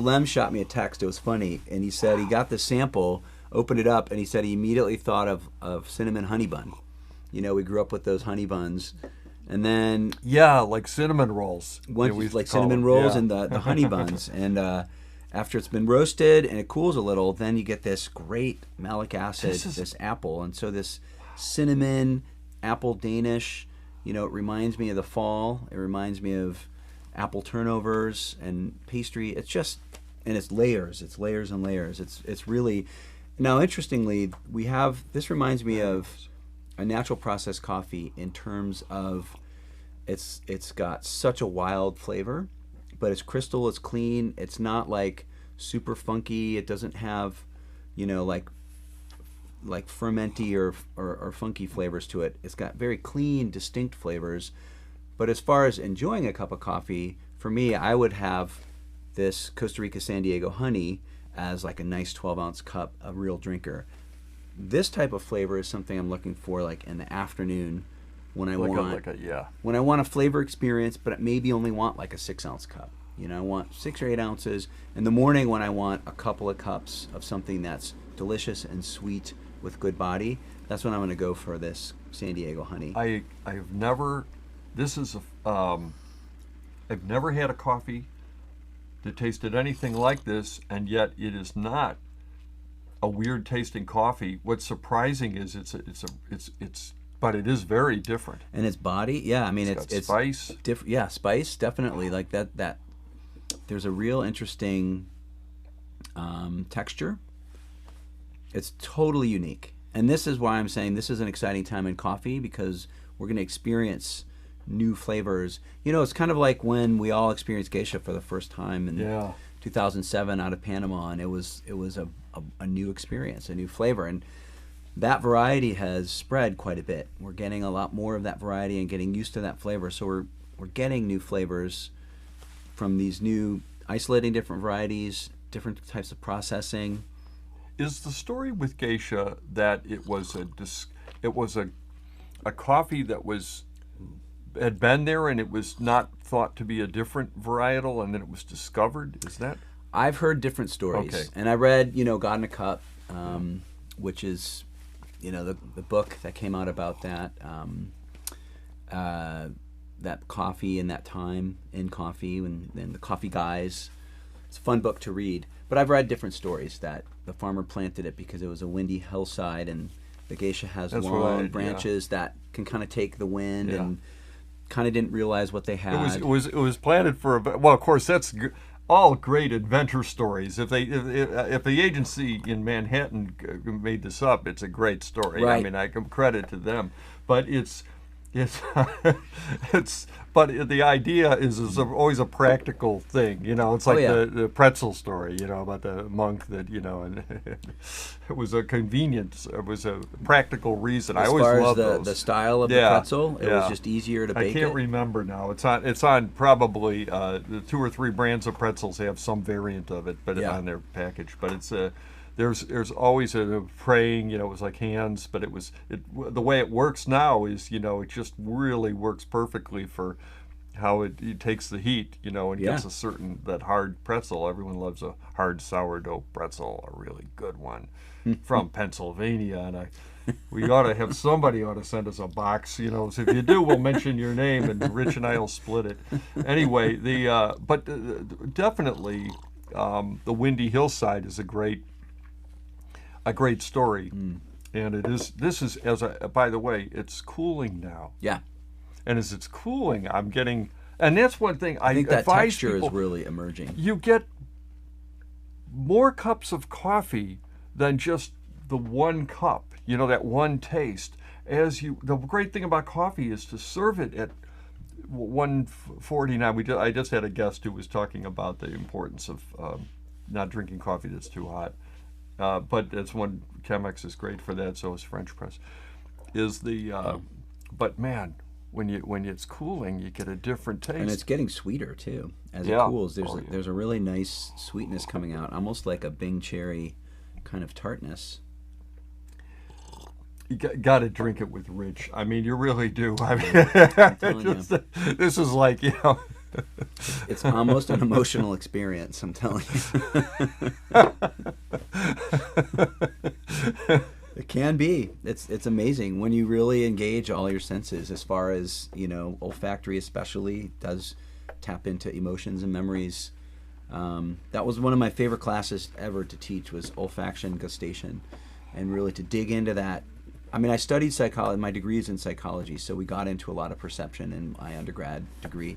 Lem shot me a text. It was funny, and he said he got the sample, opened it up, and he said he immediately thought of cinnamon honey bun. We grew up with those honey buns, and then Yeah, like cinnamon rolls. once we used to like call cinnamon them. rolls Yeah. and the honey buns, and after it's been roasted and it cools a little, then you get this great malic acid, this apple, and so this cinnamon apple Danish. It reminds me of the fall. It reminds me of apple turnovers and pastry. It's just, and it's layers. It's layers and layers. It's really. Now, interestingly, we have this reminds me of a natural process coffee in terms of it's got such a wild flavor, but it's crystal, it's clean, it's not like super funky. It doesn't have, like fermenty or funky flavors to it. It's got very clean, distinct flavors. But as far as enjoying a cup of coffee, for me, I would have this Costa Rica San Diego honey as like a nice 12-ounce cup, a real drinker. This type of flavor is something I'm looking for like in the afternoon when I Yeah. when I want a flavor experience, but maybe only want like a 6-ounce cup. I want 6 or 8 ounces. In the morning when I want a couple of cups of something that's delicious and sweet with good body, that's when I'm going to go for this San Diego honey. I've never. This is I've never had a coffee that tasted anything like this, and yet it is not a weird tasting coffee. What's surprising is but it is very different. And its body, yeah, I mean It's got it's spice. different. Yeah, spice definitely like that. There's a real interesting texture. It's totally unique, and this is why I'm saying this is an exciting time in coffee because we're going to experience new flavors. It's kind of like when we all experienced geisha for the first time in Yeah. 2007 out of Panama, and it was a new experience, a new flavor, and that variety has spread quite a bit. We're getting a lot more of that variety and getting used to that flavor. So we're getting new flavors from these new isolating different varieties, different types of processing. Is the story with geisha that it was a coffee that had been there and it was not thought to be a different varietal and then it was discovered? Is that? I've heard different stories, Okay. and I read, God in a Cup, which is, the book that came out about that, that coffee in that time in coffee, and the coffee guys. It's a fun book to read. But I've read different stories that the farmer planted it because it was a windy hillside, and the geisha has That's long right, branches that can kind of take the wind, Yeah. and kind of didn't realize what they had. It was planted for well, of course that's all great adventure stories. If the agency in Manhattan made this up, it's a great story. I Right. mean, I give credit to them, but it's but the idea is always a practical thing. It's like yeah. the pretzel story. About the monk that and it was a convenience. It was a practical reason. I As always far as love the, those. the style of the Yeah, pretzel, it was yeah. just easier to I bake can't it. remember now. It's on probably the 2 or 3 brands of pretzels have some variant of it, but Yeah. on their package. But it's there's always a praying. It was like hands, but the way it works now is it just really works perfectly for how it takes the heat. And Yeah. gets that hard pretzel. Everyone loves a hard sourdough pretzel, a really good one from Pennsylvania, and we ought to have somebody ought to send us a box, so if you do, we'll mention your name and Rich and I will split it. Anyway, definitely the windy hillside is a great story. And this is by the way, it's cooling now. Yeah. And as it's cooling, I'm getting, and that's one thing I think that advise texture people, is really emerging. you get more cups of coffee than just the one cup, that one taste. The great thing about coffee is to serve it at 149. I just had a guest who was talking about the importance of not drinking coffee that's too hot. But that's one, Chemex is great for that, so is French press. But man, when it's cooling, you get a different taste. And it's getting sweeter too as Yeah. it cools. Yeah. There's a really nice sweetness coming out, almost like a Bing cherry kind of tartness. You got to drink it with Rich. I mean, you really do. I mean, telling you. this is like It's almost an emotional experience, I'm telling you. It can be. It's amazing when you really engage all your senses, as far as, olfactory especially does tap into emotions and memories. That was one of my favorite classes ever to teach, was olfaction, gustation, and really to dig into that. I mean, I studied psychology, my degree is in psychology, so we got into a lot of perception in my undergrad degree.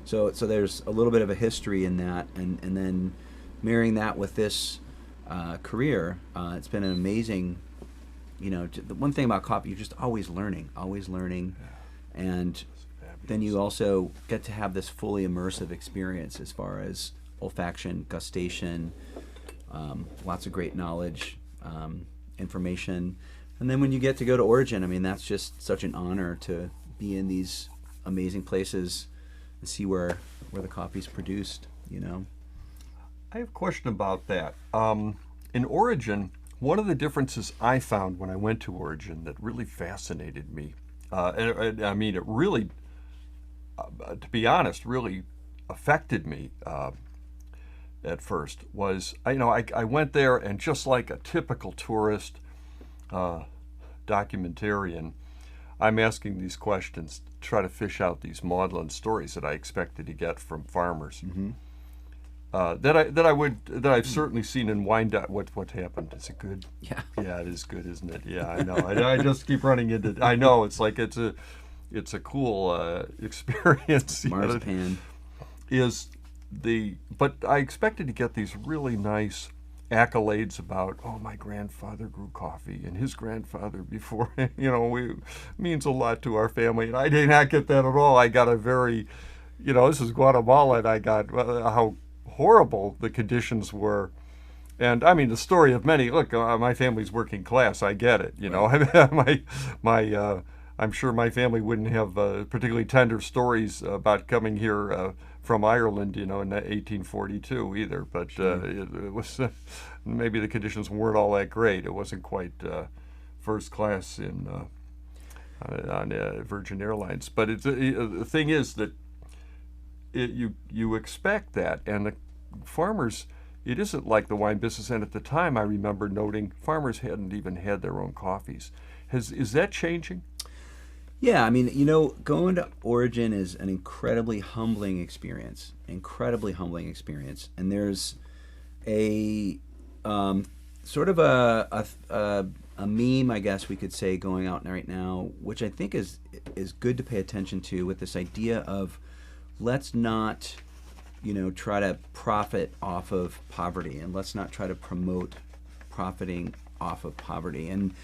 So there's a little bit of a history in that, and then marrying that with this career, it's been an amazing, the one thing about coffee, you're just always learning, and then you also get to have this fully immersive experience as far as olfaction, gustation, lots of great knowledge, information. And then when you get to go to Origin, I mean, that's just such an honor to be in these amazing places and see where the coffee's produced, I have a question about that. In Origin, one of the differences I found when I went to Origin that really fascinated me, and I mean, it really, to be honest, really affected me at first, was, I went there, and just like a typical tourist documentarian, I'm asking these questions to try to fish out these maudlin stories that I expected to get from farmers. Mm-hmm. That I've certainly seen in wine. What happened? Is it good? Yeah. Yeah, it is good, isn't it? Yeah, I know. I just keep running into. I know it's like it's a cool experience. Marzipan. But I expected to get these really nice accolades about, my grandfather grew coffee, and his grandfather before, means a lot to our family. And I did not get that at all. I got a very, this is Guatemala, and I got how horrible the conditions were. And I mean, the story of many, look, my family's working class, I get it, I'm sure my family wouldn't have particularly tender stories about coming here from Ireland, in 1842 either. But it was maybe the conditions weren't all that great. It wasn't quite first class on Virgin Airlines. But the thing is that you expect that, and the farmers. It isn't like the wine business. And at the time, I remember noting farmers hadn't even had their own coffees. Is that changing? Yeah, I mean, going to Origin is an incredibly humbling experience. And there's a sort of a meme, I guess we could say, going out right now, which I think is good to pay attention to, with this idea of, let's not, try to profit off of poverty, and let's not try to promote profiting off of poverty. And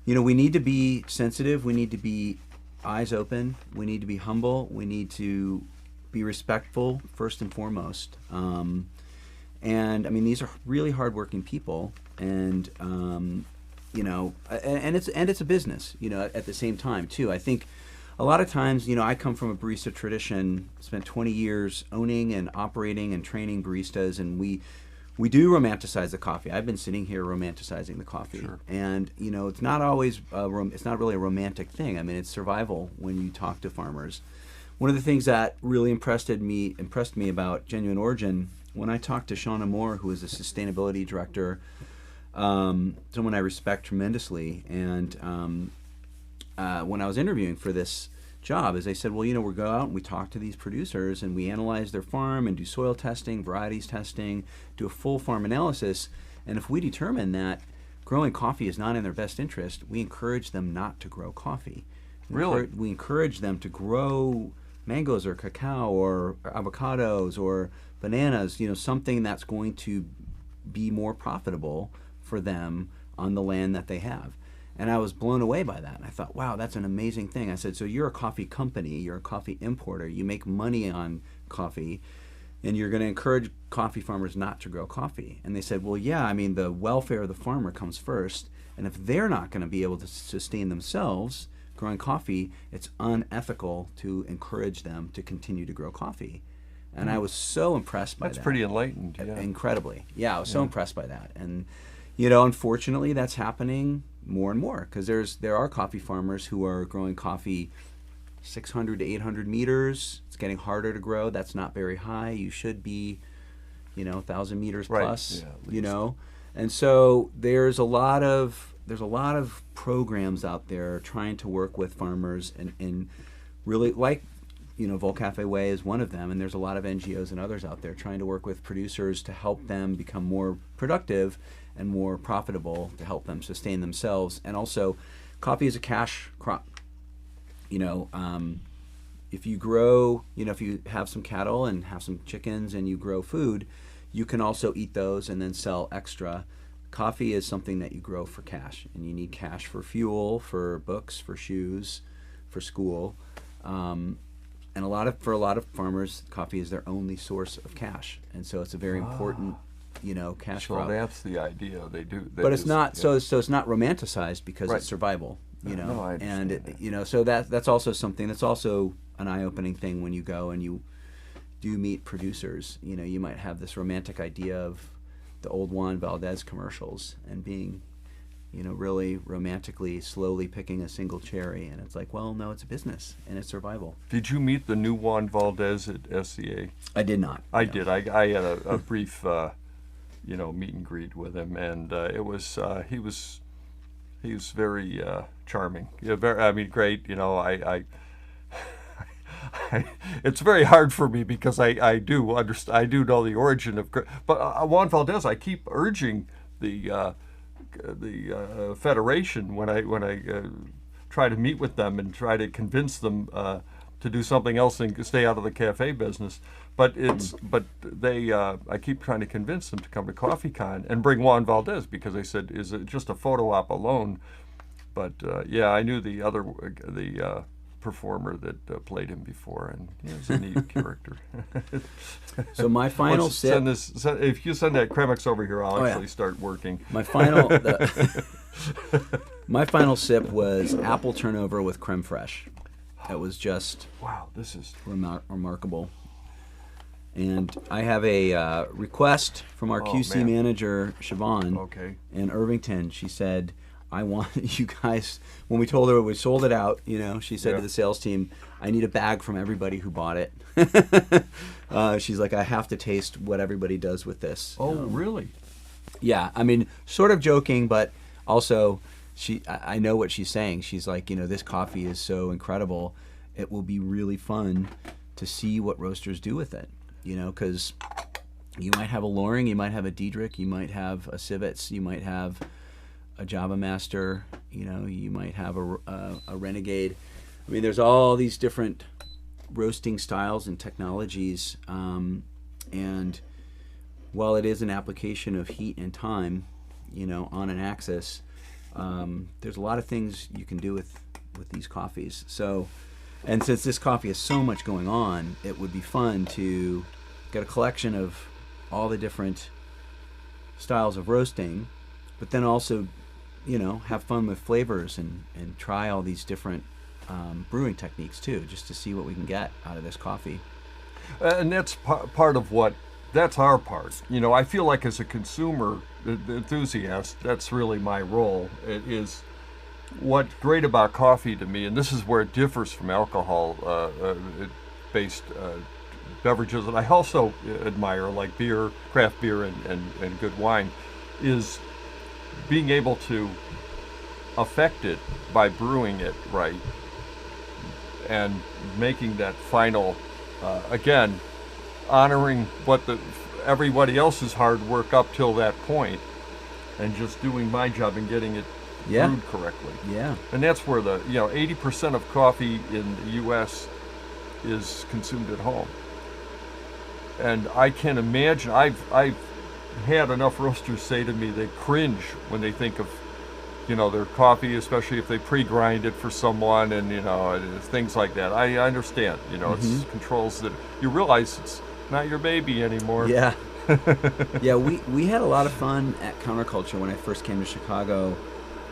we need to be sensitive. We need to be eyes open. We need to be humble. We need to be respectful first and foremost. And I mean, these are really hardworking people, and and it's a business. At the same time too. I think a lot of times, I come from a barista tradition. Spent 20 years owning and operating and training baristas, and we do romanticize the coffee. I've been sitting here romanticizing the coffee. Sure. And it's not always it's not really a romantic thing. I mean, it's survival when you talk to farmers. One of the things that really impressed me about Genuine Origin, when I talked to Shauna Moore, who is the sustainability director, someone I respect tremendously, and when I was interviewing for this job, is they said, well, we go out and we talk to these producers, and we analyze their farm and do soil testing, varieties testing, do a full farm analysis, and if we determine that growing coffee is not in their best interest, we encourage them not to grow coffee. Really? We encourage them to grow mangoes or cacao or avocados or bananas, something that's going to be more profitable for them on the land that they have. And I was blown away by that. And I thought, wow, that's an amazing thing. I said, so you're a coffee company, you're a coffee importer, you make money on coffee, and you're going to encourage coffee farmers not to grow coffee. And they said, well, yeah, I mean, the welfare of the farmer comes first. And if they're not going to be able to sustain themselves growing coffee, it's unethical to encourage them to continue to grow coffee. And I was so impressed by that. That's pretty enlightened. Yeah. Incredibly. Yeah, I was so impressed by that. And, unfortunately, that's happening more and more, because there are coffee farmers who are growing coffee 600 to 800 meters. It's getting harder to grow. That's not very high. You should be, 1,000 meters plus. Yeah, and so there's a lot of programs out there trying to work with farmers and really like. Volcafe Way is one of them, and there's a lot of NGOs and others out there trying to work with producers to help them become more productive and more profitable, to help them sustain themselves. And also, coffee is a cash crop. If you grow, if you have some cattle and have some chickens and you grow food, you can also eat those and then sell extra. Coffee is something that you grow for cash, and you need cash for fuel, for books, for shoes, for school. And for a lot of farmers, coffee is their only source of cash, and so it's a very important, cash crop. Well, that's the idea. They do, but it's not so it's not romanticized because it's survival. No, I understand and so that's also something that's also an eye-opening thing when you go and you do meet producers. You might have this romantic idea of the old Juan Valdez commercials and being really romantically, slowly picking a single cherry. And it's like, well, no, it's a business and it's survival. Did you meet the new Juan Valdez at SCA? I did not. I did. I had a brief, meet and greet with him, and it was he was very charming. Great. It's very hard for me because I do understand. I do know the origin of, but Juan Valdez. I keep urging the federation when I try to meet with them and try to convince them to do something else and stay out of the cafe business. But I keep trying to convince them to come to CoffeeCon and bring Juan Valdez, because they said, is it just a photo op alone? But I knew the performer that played him before, and he was a neat character. So my final sip. If you send that Cremex over here, I'll actually start working. My final sip was apple turnover with creme fraiche. That was just This is remarkable. And I have a request from our QC manager, Siobhan, in Irvington. She said, I want you guys, when we told her we sold it out, she said to the sales team, I need a bag from everybody who bought it. She's like, I have to taste what everybody does with this. Oh, really? Yeah, sort of joking, but also I know what she's saying. She's like, this coffee is so incredible. It will be really fun to see what roasters do with it, because you might have a Loring, you might have a Diedrich, you might have a Civets, you might have a Java Master, you might have a Renegade. There's all these different roasting styles and technologies, and while it is an application of heat and time, on an axis, there's a lot of things you can do with these coffees. So, and since this coffee has so much going on, it would be fun to get a collection of all the different styles of roasting, but then also have fun with flavors and try all these different brewing techniques too, just to see what we can get out of this coffee. And that's part of that's our part. I feel like as a consumer enthusiast, that's really my role. It is what's great about coffee to me, and this is where it differs from alcohol-based beverages that I also admire, like beer, craft beer, and good wine, is being able to affect it by brewing it right and making that final, again, honoring everybody else's hard work up till that point, and just doing my job and getting it brewed correctly. Yeah. And that's where 80% of coffee in the U.S. is consumed at home. And I can imagine, I've had enough roasters say to me they cringe when they think of their coffee, especially if they pre-grind it for someone, and things like that. I understand, it's controls that you realize it's not your baby anymore. Yeah. Yeah, we had a lot of fun at Counterculture when I first came to Chicago,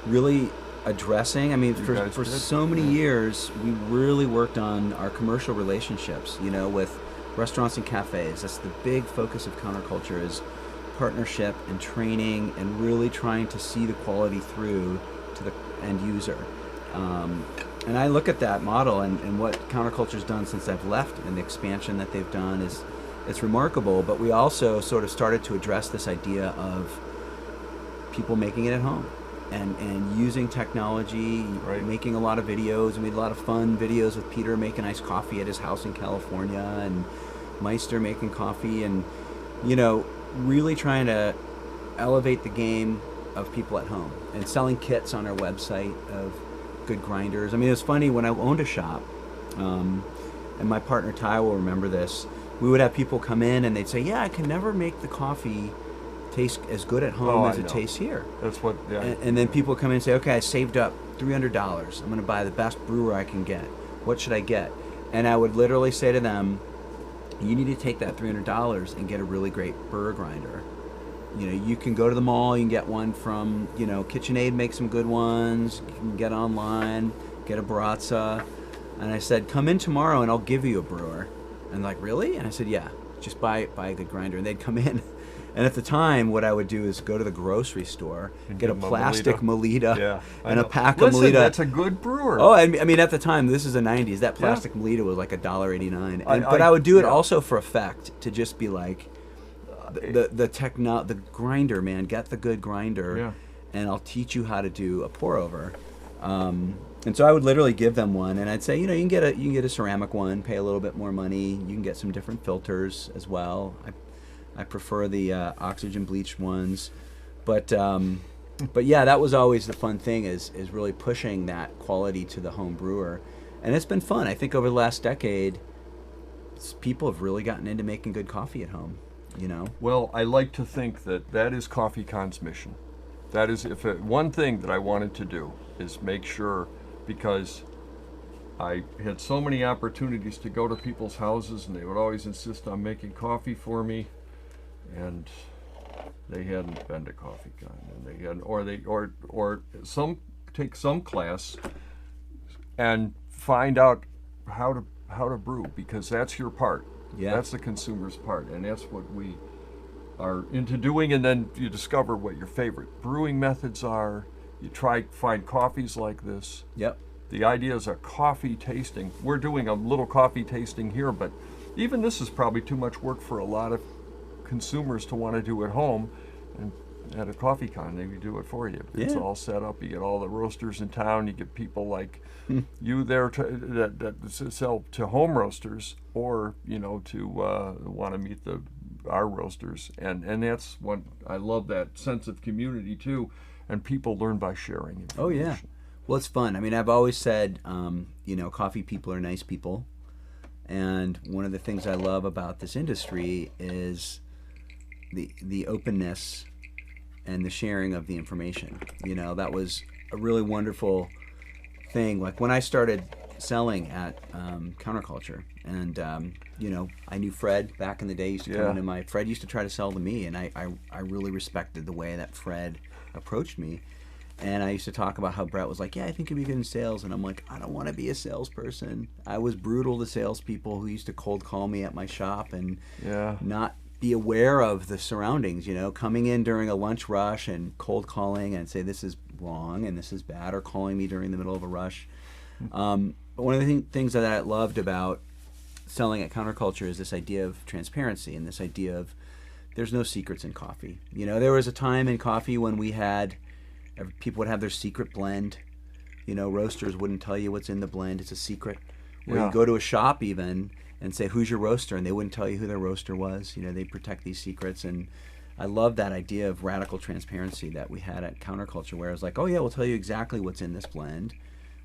really addressing, for so many years we really worked on our commercial relationships, with restaurants and cafes. That's the big focus of Counterculture, is partnership and training and really trying to see the quality through to the end user. And And I look at that model and what counterculture's done since I've left, and the expansion that they've done is, it's remarkable. But we also sort of started to address this idea of people making it at home and using technology, Right. making a lot of videos. We made a lot of fun videos with Peter making iced coffee at his house in California, and Meister making coffee, and really trying to elevate the game of people at home, and selling kits on our website of good grinders. I mean, it was funny when I owned a shop, and my partner Ty will remember this. We would have people come in and they'd say, "Yeah, I can never make the coffee taste as good at home as it tastes here." That's what. Yeah. And then people come in and say, "Okay, I saved up $300. I'm going to buy the best brewer I can get. What should I get?" And I would literally say to them, "You need to take that $300 and get a really great burr grinder. You can go to the mall, you can get one from, KitchenAid makes some good ones. You can get online, get a Barazza." And I said, "Come in tomorrow and I'll give you a brewer." And they're like, "Really?" And I said, "Yeah, just buy a good grinder." And they'd come in. And at the time, what I would do is go to the grocery store, get a plastic Melita and a pack of Melita. That's a good brewer. Oh, I mean, at the time, this is the 90s. That plastic Melita was like $1.89. But I would do it also for effect, to just be like, the grinder, man, get the good grinder, and I'll teach you how to do a pour over. And so I would literally give them one, and I'd say, you can get a ceramic one, pay a little bit more money. You can get some different filters as well. I prefer the oxygen bleached ones, but yeah, that was always the fun thing, is really pushing that quality to the home brewer, and it's been fun. I think over the last decade, people have really gotten into making good coffee at home. Well, I like to think that is CoffeeCon's mission. That is, one thing that I wanted to do is make sure, because I had so many opportunities to go to people's houses, and they would always insist on making coffee for me, and they hadn't been to CoffeeCon, and they hadn't, or some take some class and find out how to brew, because that's your part. Yeah. That's the consumer's part, and that's what we are into doing. And then you discover what your favorite brewing methods are. You find coffees like this. Yep. The idea is a coffee tasting. We're doing a little coffee tasting here, but even this is probably too much work for a lot of consumers to want to do at home. And at a CoffeeCon, they do it for you. It's all set up. You get all the roasters in town. You get people like you there that sell to home roasters, or to want to meet our roasters, and that's what I love, that sense of community too, and people learn by sharing information. Oh yeah, well, it's fun. I mean, I've always said, coffee people are nice people, and one of the things I love about this industry is the openness and the sharing of the information. That was a really wonderful thing. Like when I started selling at Counterculture, and I knew Fred back in the day. He used to come into Fred used to try to sell to me, and I really respected the way that Fred approached me. And I used to talk about how Brett was like, "Yeah, I think you'd be good in sales," and I'm like, "I don't want to be a salesperson." I was brutal to salespeople who used to cold call me at my shop and not be aware of the surroundings, coming in during a lunch rush and cold calling and say this is wrong and this is bad, or calling me during the middle of a rush. But one of the things that I loved about selling at Counterculture is this idea of transparency, and this idea of there's no secrets in coffee. There was a time in coffee when people would have their secret blend. Roasters wouldn't tell you what's in the blend. It's a secret. Or you go to a shop even and say, "Who's your roaster?" and they wouldn't tell you who their roaster was. They protect these secrets. And I love that idea of radical transparency that we had at Counterculture, where I was like, "Oh yeah, we'll tell you exactly what's in this blend.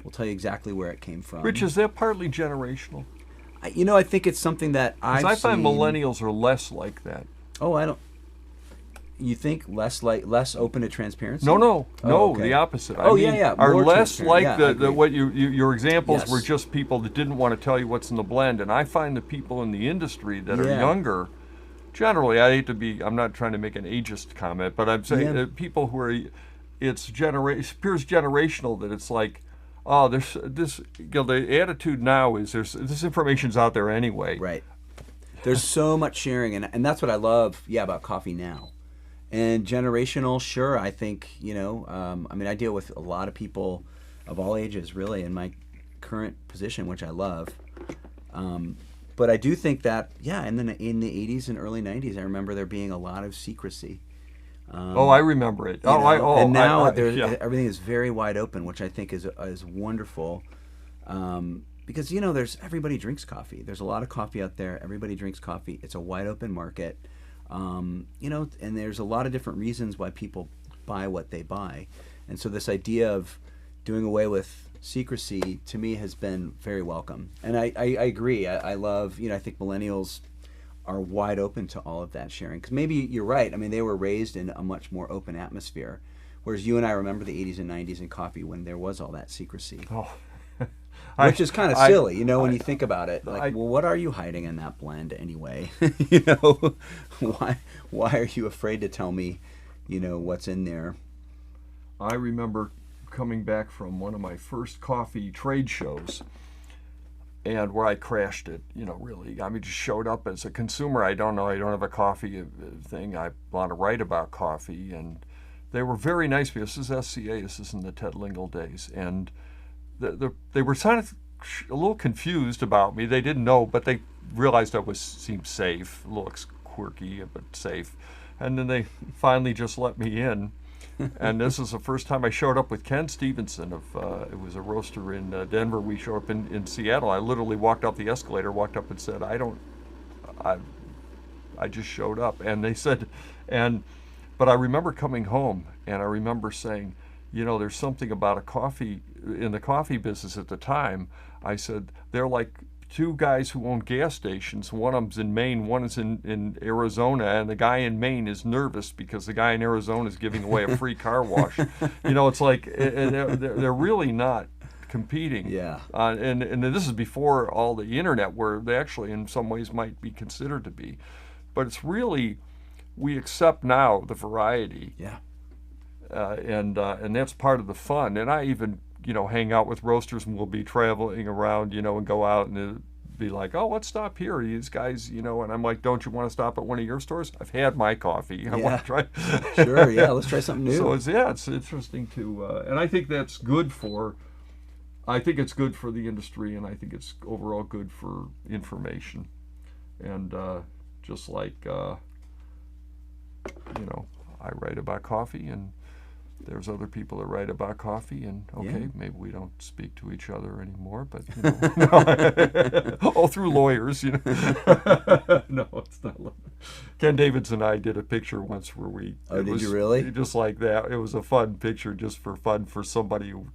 We'll tell you exactly where it came from." Rich, is that partly generational? I think it's something that I find millennials are less like that. Oh, I don't. You think less open to transparency? No, okay. The opposite. Are more less like the what your examples were just people that didn't want to tell you what's in the blend, and I find the people in the industry that are younger, generally, I'm not trying to make an ageist comment, but I'm saying that people who are, appears generational, that it's like, oh, the attitude now is this information's out there anyway. Right. There's so much sharing, and that's what I love, about coffee now. And generational, sure, I think, I deal with a lot of people of all ages, really, in my current position, which I love. But I do think that, yeah, in the 80s and early 90s, I remember there being a lot of secrecy. I remember it. And now everything is very wide open, which I think is wonderful. Because there's everybody drinks coffee. There's a lot of coffee out there. Everybody drinks coffee. It's a wide open market. And there's a lot of different reasons why people buy what they buy. And so this idea of doing away with secrecy, to me, has been very welcome. And I agree. I love, I think millennials are wide open to all of that sharing. Because maybe you're right. I mean, they were raised in a much more open atmosphere. Whereas you and I remember the 80s and 90s in coffee when there was all that secrecy. Oh. Which is kind of silly, when you think about it. Like, well, what are you hiding in that blend anyway? Why are you afraid to tell me, what's in there? I remember coming back from one of my first coffee trade shows, and where I crashed it, really. I mean, just showed up as a consumer. I don't have a coffee thing. I want to write about coffee, and they were very nice. This is SCA. This is in the Ted Lingle days, and they were kind of a little confused about me. They didn't know, but they realized I seemed safe, a little quirky, but safe. And then they finally just let me in. And this is the first time I showed up with Ken Stevenson. It was a roaster in Denver. We showed up in Seattle. I literally walked up the escalator, walked up and said, I just showed up. And they said, but I remember coming home, and I remember saying, there's something about a coffee, in the coffee business at the time. I said, they're like two guys who own gas stations. One of them's in Maine, one is in Arizona, and the guy in Maine is nervous because the guy in Arizona is giving away a free car wash. It's like, they're really not competing. Yeah. And this is before all the internet, where they actually in some ways might be considered to be. But it's really, we accept now the variety. Yeah. And that's part of the fun. And I even, hang out with roasters, and we'll be traveling around, and go out and be like, oh, let's stop here. These guys, and I'm like, don't you want to stop at one of your stores? I've had my coffee. I want to try. Sure, yeah, let's try something new. So it's interesting to, and I think that's good it's good for the industry, and I think it's overall good for information. And just like, I write about coffee, and there's other people that write about coffee, and maybe we don't speak to each other anymore, but through lawyers, No, it's not. Ken Davids and I did a picture once where we. Oh, did you really? Just like that. It was a fun picture, just for fun, for somebody who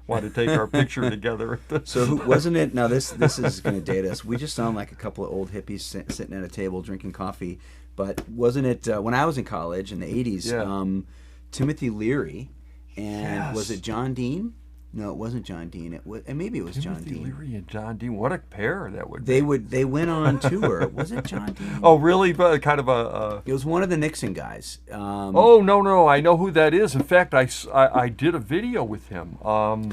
wanted to take our picture together. So wasn't it? Now this is going to date us. We just sound like a couple of old hippies sitting at a table drinking coffee. But wasn't it when I was in college in the 80s? Yeah. Timothy Leary, and yes. Was it John Dean? No, it wasn't John Dean. And maybe it was John Dean. Timothy Leary and John Dean. What a pair that would be. They They went on tour. Was it John Dean? Oh, really? But kind of a. It was one of the Nixon guys. No! I know who that is. In fact, I did a video with him. Yeah.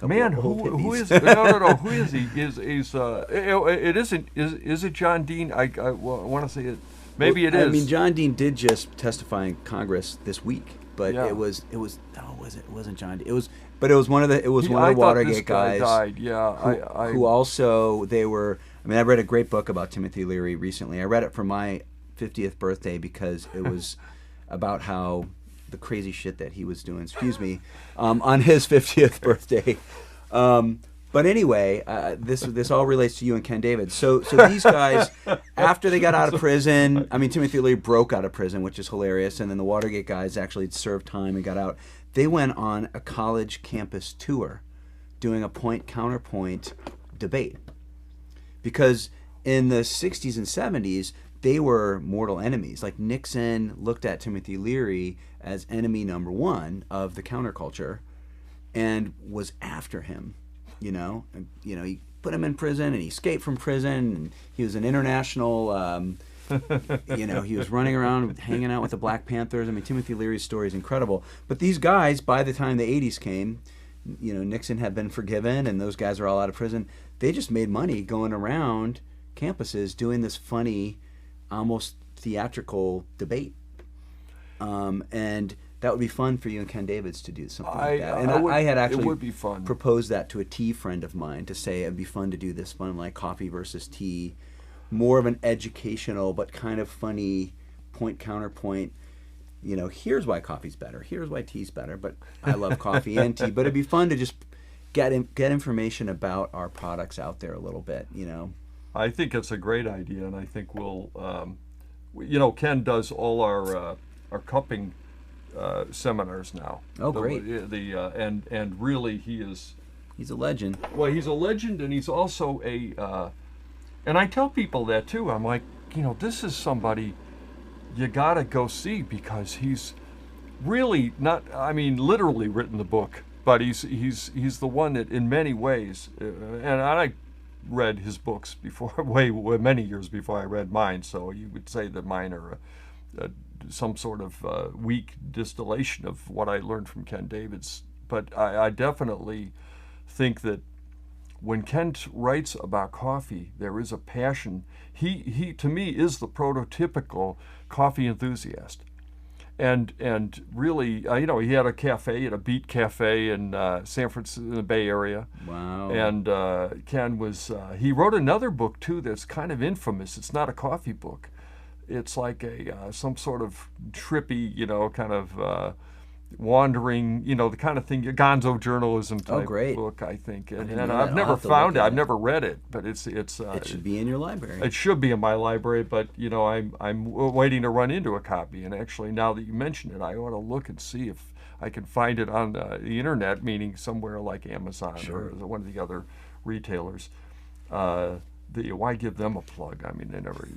Man, who is no? Who is he? It isn't. Is it John Dean? I want to say it. Maybe it is. I mean, John Dean did just testify in Congress this week, but it was. It wasn't John Dean. It was one of the Watergate guys. Died. Yeah, who also they were. I mean, I read a great book about Timothy Leary recently. I read it for my 50th birthday because it was about how the crazy shit that he was doing. Excuse me, on his 50th birthday. But anyway, this all relates to you and Ken David. So these guys, after they got out of prison, I mean, Timothy Leary broke out of prison, which is hilarious, and then the Watergate guys actually served time and got out. They went on a college campus tour doing a point-counterpoint debate. Because in the 60s and 70s, they were mortal enemies. Like Nixon looked at Timothy Leary as enemy number one of the counterculture and was after him. He put him in prison, and he escaped from prison, and he was an international, he was running around hanging out with the Black Panthers. I mean, Timothy Leary's story is incredible. But these guys, by the time the 80s came, Nixon had been forgiven, and those guys are all out of prison. They just made money going around campuses doing this funny, almost theatrical debate. And that would be fun for you and Ken Davids to do something I- like that. And I would- I had it actually would be fun. proposed that to a tea friend of mine to say it'd be fun to do this fun like coffee versus tea, more of an educational but kind of funny point counterpoint. You know, here's why coffee's better. Here's why tea's better. But I love coffee and tea. But it'd be fun to just get information about our products out there a little bit. You know. I think it's a great idea, and I think we'll, you know, Ken does all our cupping seminars now. Oh, great! And really he's a legend. Well, he's a legend, and he's also and I tell people that too. I'm like, you know, this is somebody you gotta go see because he's really not. I mean, literally written the book, but he's the one that in many ways, and I read his books before, way many years before I read mine. So you would say that mine are some sort of weak distillation of what I learned from Ken Davids. But I definitely think that when Ken writes about coffee, there is a passion. He to me is the prototypical coffee enthusiast. And really, you know, he had a cafe, a Beat Cafe in San Francisco, in the Bay Area. Wow. And Ken was, he wrote another book too that's kind of infamous. It's not a coffee book. It's like some sort of trippy, you know, kind of wandering, you know, the kind of thing, gonzo journalism type book, I think. And I've never found it. I've never read it, but it should be in your library. It should be in my library, but you know, I'm waiting to run into a copy. And actually, now that you mention it, I ought to look and see if I can find it on the internet, meaning somewhere like Amazon or one of the other retailers. Why give them a plug? I mean, they never.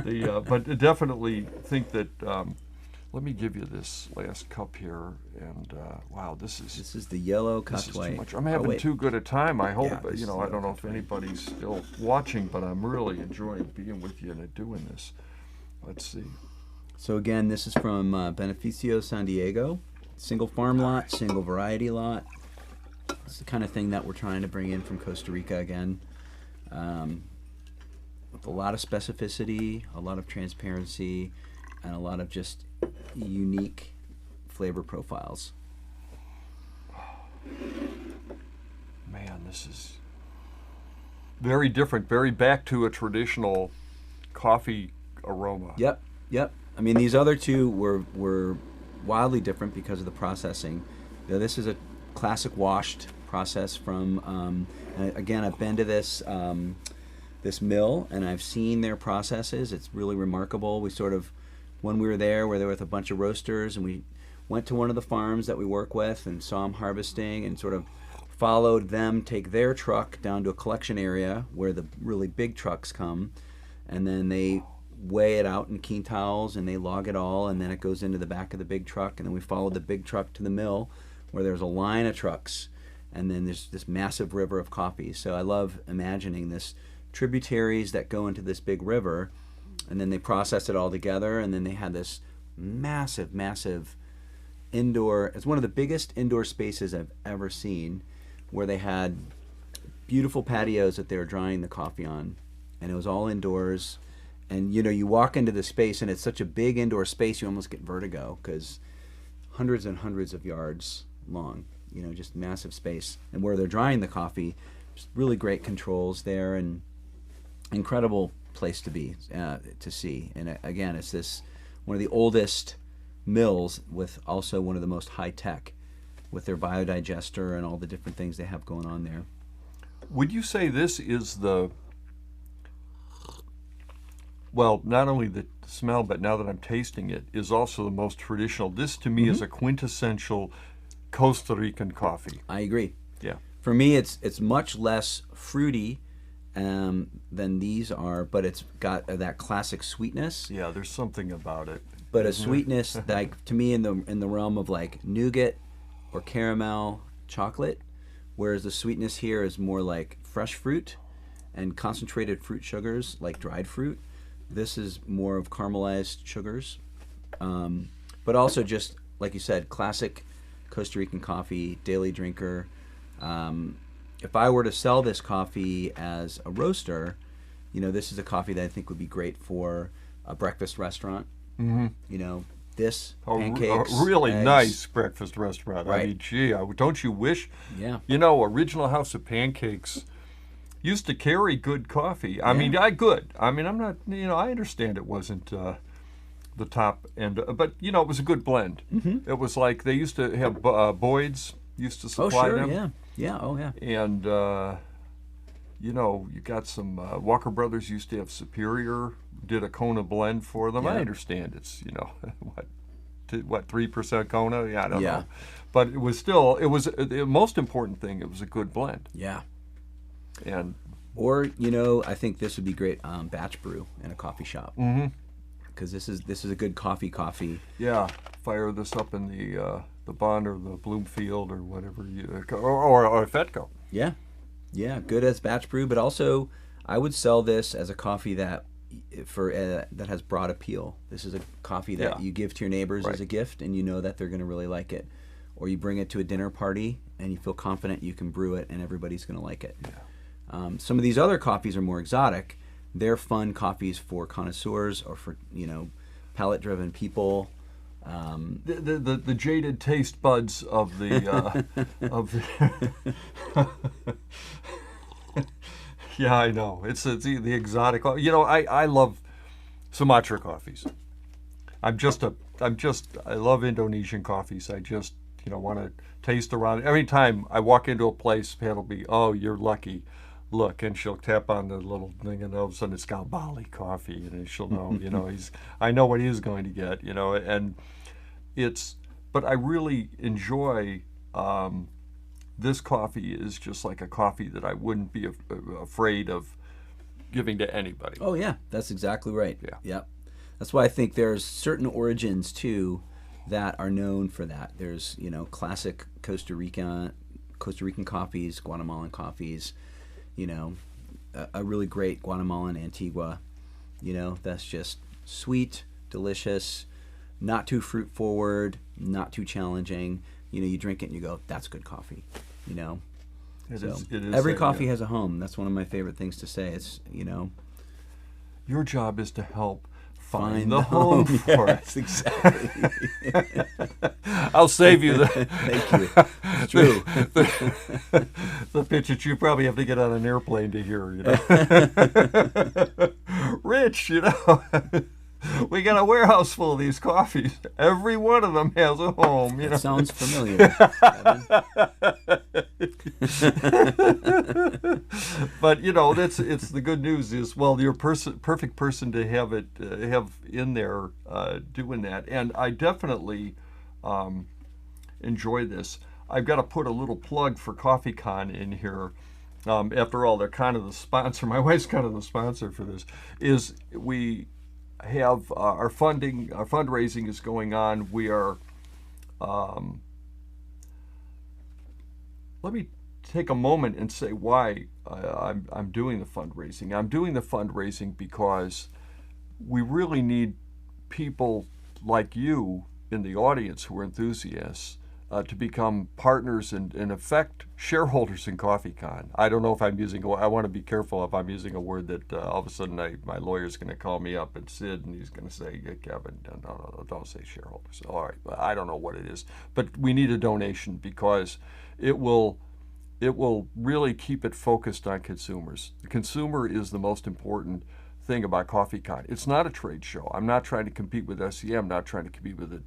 You know. But definitely think that. Let me give you this last cup here, and wow, this is the yellow this is Catuai. too much. I'm having too good a time. I hope Yeah, you know. I don't know if anybody's still watching, but I'm really enjoying being with you and doing this. Let's see. So again, this is from Beneficio San Diego, single farm lot, single variety lot. It's the kind of thing that we're trying to bring in from Costa Rica again, with a lot of specificity, a lot of transparency, and a lot of just unique flavor profiles. Man, this is very different, very back to a traditional coffee aroma. Yep. I mean, these other two were wildly different because of the processing. You know, this is a classic washed process from, again, I've been to this mill and I've seen their processes. It's really remarkable. When we were there with a bunch of roasters, and we went to one of the farms that we work with and saw them harvesting and sort of followed them take their truck down to a collection area where the really big trucks come, and then they weigh it out in quintals and they log it all, and then it goes into the back of the big truck, and then we followed the big truck to the mill where there's a line of trucks, and then there's this massive river of coffee. So I love imagining this tributaries that go into this big river, and then they process it all together, and then they had this massive indoor, it's one of the biggest indoor spaces I've ever seen, where they had beautiful patios that they were drying the coffee on, and it was all indoors. And you know, you walk into the space and it's such a big indoor space, you almost get vertigo because hundreds and hundreds of yards long, you know, just massive space. And where they're drying the coffee, just really great controls there, and incredible place to be, to see. And again, it's this one of the oldest mills with also one of the most high tech, with their biodigester and all the different things they have going on there. Would you say this is well, not only the smell, but now that I'm tasting it, is also the most traditional? This to me is a quintessential Costa Rican coffee. I agree. Yeah. For me, it's much less fruity than these are, but it's got that classic sweetness. Yeah, there's something about it. But a sweetness like to me in the realm of like nougat or caramel chocolate, whereas the sweetness here is more like fresh fruit and concentrated fruit sugars like dried fruit. This is more of caramelized sugars, but also just like you said, classic Costa Rican coffee, daily drinker. If I were to sell this coffee as a roaster, you know, this is a coffee that I think would be great for a breakfast restaurant. You know, this, A pancakes, really eggs. nice breakfast restaurant. I Right. mean, gee, don't you wish? Yeah. You know, Original House of Pancakes used to carry good coffee. I Yeah. mean, I'm not, I understand it wasn't the top end, but, it was a good blend. Mm-hmm. It was like they used to have, Boyd's used to Oh, supply sure. them. Yeah. Yeah. Oh, yeah. And, you got some, Walker Brothers used to have Superior, did a Kona blend for them. Yeah. I understand it's, what 3% Kona? Yeah, I don't Yeah. know. But it was still, the most important thing, it was a good blend. Yeah. And Or, I think this would be great batch brew in a coffee shop. Because this is a good coffee. yeah, fire this up in the Bond or the Bloomfield or whatever or Fetco. Yeah. Yeah, good as batch brew, but also I would sell this as a coffee that that has broad appeal. This is a coffee that you give to your neighbors as a gift, and you know that they're going to really like it. Or you bring it to a dinner party, and you feel confident you can brew it, and everybody's going to like it. Yeah. Some of these other coffees are more exotic. They're fun coffees for connoisseurs or for palate-driven people. The jaded taste buds of the of the yeah, I know it's the exotic. I love Sumatra coffees. I love Indonesian coffees. I just want to taste around. Every time I walk into a place, it'll be, oh, you're lucky. Look, and she'll tap on the little thing, and all of a sudden it's got Bali coffee, and she'll know, I know what he's going to get, and but I really enjoy, this coffee is just like a coffee that I wouldn't be afraid of giving to anybody. Oh yeah, that's exactly right. Yeah. Yep. That's why I think there's certain origins too that are known for that. There's classic Costa Rican coffees, Guatemalan coffees. A really great Guatemalan Antigua. That's just sweet, delicious, not too fruit forward, not too challenging. You drink it and you go, that's good coffee. It is every coffee has a home. That's one of my favorite things to say. It's your job is to help find the the home for it. Yes, exactly. I'll save you Thank you. It's true. the pitch that you probably have to get on an airplane to hear. Rich, we got a warehouse full of these coffees. Every one of them has a home. It sounds familiar. But it's the good news is, well, you're perfect person to have in there doing that, and I definitely enjoy this. I've got to put a little plug for CoffeeCon in here. After all, they're kind of the sponsor. My wife's kind of the sponsor for this. Is we have our fundraising is going on. We are. Let me take a moment and say why I'm doing the fundraising. I'm doing the fundraising because we really need people like you in the audience who are enthusiasts to become partners and in effect shareholders in CoffeeCon. I don't know if I'm using. I want to be careful if I'm using a word that all of a sudden my lawyer's going to call me up and Sid, and he's going to say, Kevin, no, don't say shareholders. All right, but I don't know what it is, but we need a donation because it will really keep it focused on consumers. The consumer is the most important thing about CoffeeCon. It's not a trade show. I'm not trying to compete with SEM. Not trying to compete with the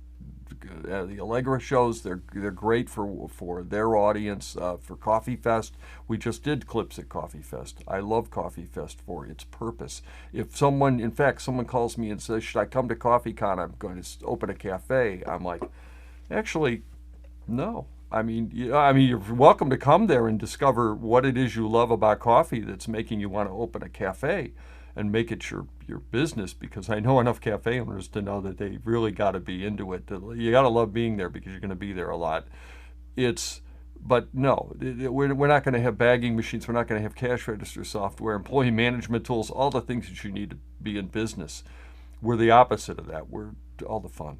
Allegra shows. They're great for their audience. For Coffee Fest, we just did clips at Coffee Fest. I love Coffee Fest for its purpose. If someone calls me and says, "Should I come to CoffeeCon? I'm going to open a cafe." I'm like, actually, no. I mean, you're welcome to come there and discover what it is you love about coffee that's making you want to open a cafe and make it your business, because I know enough cafe owners to know that they really got to be into it. You got to love being there because you're going to be there a lot. But no, we're not going to have bagging machines. We're not going to have cash register software, employee management tools, all the things that you need to be in business. We're the opposite of that. We're all the fun.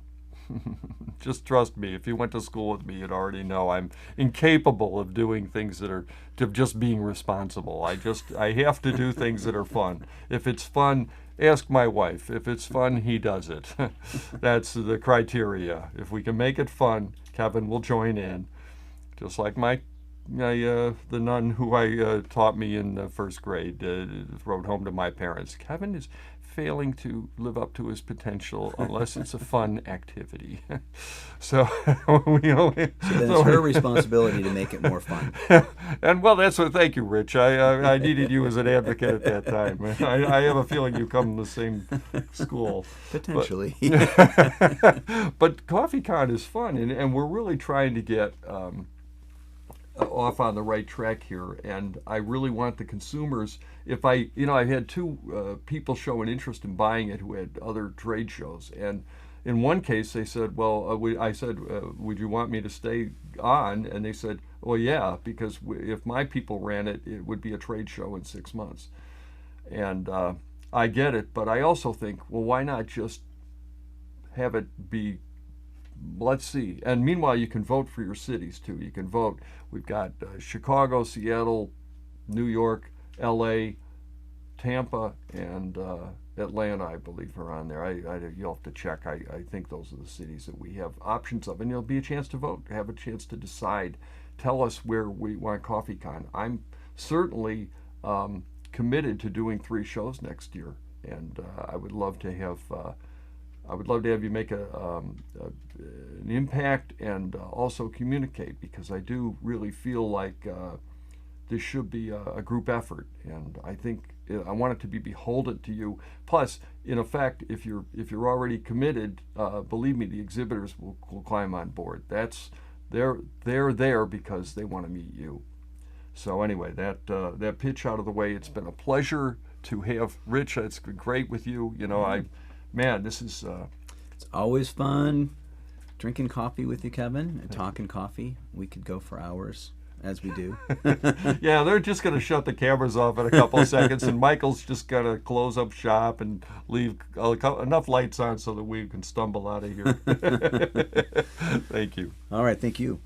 Just trust me. If you went to school with me, you'd already know I'm incapable of doing things that are just being responsible. I have to do things that are fun. If it's fun, ask my wife. If it's fun, he does it. That's the criteria. If we can make it fun, Kevin will join in. Just like the nun who I taught me in the first grade wrote home to my parents. Kevin is failing to live up to his potential unless it's a fun activity. So it's her responsibility to make it more fun. And well, that's what. Thank you, Rich. I needed you as an advocate at that time. I have a feeling you come from the same school. Potentially. But CoffeeCon is fun, and we're really trying to get off on the right track here, and I really want the consumers. If I had two people show an interest in buying it who had other trade shows, and in one case they said, well, I said, would you want me to stay on? And they said, well, yeah, because if my people ran it, it would be a trade show in 6 months. And I get it, but I also think, well, why not just have it be, let's see. And meanwhile, you can vote for your cities too. You can vote. We've got Chicago, Seattle, New York, L.A., Tampa, and Atlanta, I believe, are on there. You'll have to check. I think those are the cities that we have options of. And there'll be a chance to vote, have a chance to decide. Tell us where we want CoffeeCon. I'm certainly committed to doing 3 shows next year. And I would love to have you make an impact and also communicate, because I do really feel like this should be a group effort, and I think I want it to be beholden to you. Plus, in effect, if you're already committed, believe me, the exhibitors will climb on board. They're there because they want to meet you. So anyway, that pitch out of the way. It's been a pleasure to have Rich. It's been great with you. This is... It's always fun drinking coffee with you, Kevin, and talking coffee. We could go for hours, as we do. Yeah, they're just going to shut the cameras off in a couple of seconds, and Michael's just going to close up shop and leave enough lights on so that we can stumble out of here. Thank you. All right, thank you.